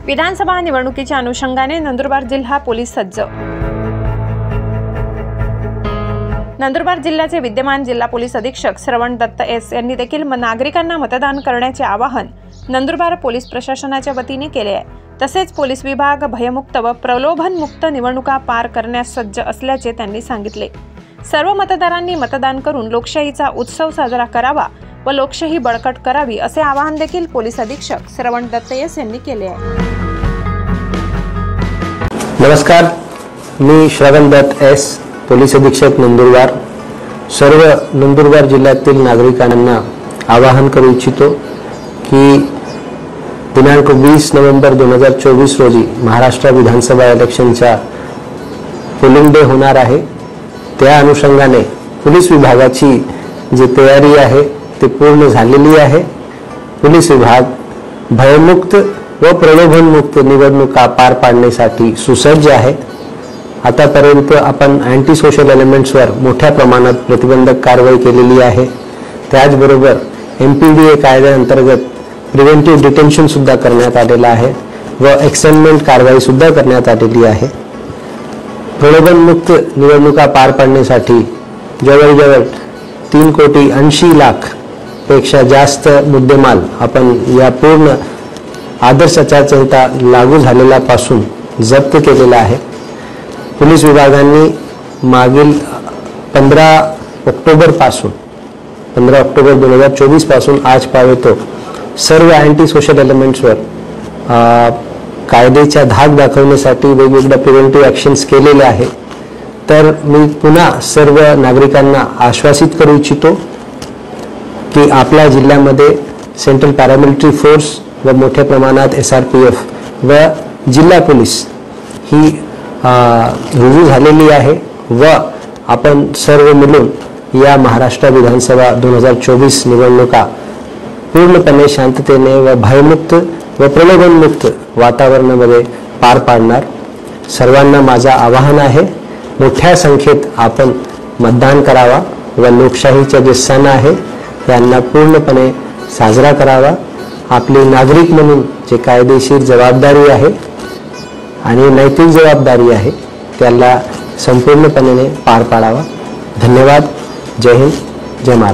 विधानसभा निवडणुकीच्या अनुषंगाने नंदुरबार जिल्हा पोलीस सज्ज। नंदुरबार जिल्ह्याचे विद्यमान जिल्हा पोलीस अधीक्षक श्रवण दत्त एस यांनी देखील नागरिकांना मतदान करण्याचे आवाहन नंदुरबार पोलीस प्रशासनाच्या वतीने केले आहे। तसेच पोलीस विभाग भयमुक्त व प्रलोभनमुक्त निवडणुका पार करण्यास सज्ज असल्याचे त्यांनी सांगितले। सर्व मतदारांनी मतदान करून लोकशाहीचा उत्सव साजरा करावा व लोकशाही बळकट करावी असे आवाहन देखील पोलीस अधीक्षक श्रवण दत्त एस यांनी केले आहे। नमस्कार, मी श्रवण दत्त एस, पोलीस अधीक्षक नंदुरबार। सर्व नंदुरबार जिल्ह्यातील नागरिकांना आवाहन करू इच्छितो की दिनांक 20 नोव्हेंबर 2024 रोजी महाराष्ट्र विधानसभा इलेक्शनचा पोलिंग डे होणार आहे। त्या अनुषंगाने पोलीस विभागाची जी तयारी आहे ती पूर्ण झालेली आहे। पोलीस विभाग भयमुक्त व प्रलोभनमुक्त निवडणुका पार पाडण्यासाठी सुसज्ज आहे। आतापर्यंत आपण अँटी सोशल एलिमेंट्सवर मोठ्या प्रमाणात प्रतिबंधक कारवाई केलेली आहे। त्याचबरोबर MPDA कायद्याअंतर्गत प्रिव्हेंटिव्ह डिटेन्शन सुद्धा करण्यात आलेला आहे व एक्सनमेंट कारवाई सुद्धा करण्यात आलेली आहे। प्रलोभनमुक्त निवडणुका पार पाडण्यासाठी जवळजवळ 3,80,00,000 पेक्षा जास्त मुद्देमाल आपण या पूर्ण आदर्श आचारसंहिता लागू झालेल्यापासून जप्त केलेला आहे। पोलीस विभागाने मागील 15 ऑक्टोबर 2024 पासून आज पावेतो सर्व अँटी सोशल एलिमेंट्सवर कायद्याचा धाक दाखवण्यासाठी वेगवेगळ्या प्रिव्हेंटिव्ह ॲक्शन्स केलेले आहे। तर मी पुन्हा सर्व नागरिकांना आश्वासित करू इच्छितो की आपल्या जिल्ह्यामध्ये सेंट्रल पॅरामिलिटरी फोर्स व मोठ्या प्रमाणात SRPF व जिल्हा पोलीस ही रुजू झालेली आहे व आपण सर्व मिळून या महाराष्ट्र विधानसभा 2024 निवडणुका पूर्णपणे शांततेने व भयमुक्त व प्रलोभनमुक्त वातावरणामध्ये पार पाडणार। सर्वांना माझा आवाहन आहे, मोठ्या संख्येत आपण मतदान करावा व लोकशाहीचे जे सण आहे यांना पूर्णपणे साजरा करावा। आपली नागरिक म्हणून जे कायदेशीर जबाबदारी आहे आणि नैतिक जबाबदारी आहे त्याला संपूर्णपणे पार पाडावा। धन्यवाद। जय हिंद, जय महाराष्ट्र।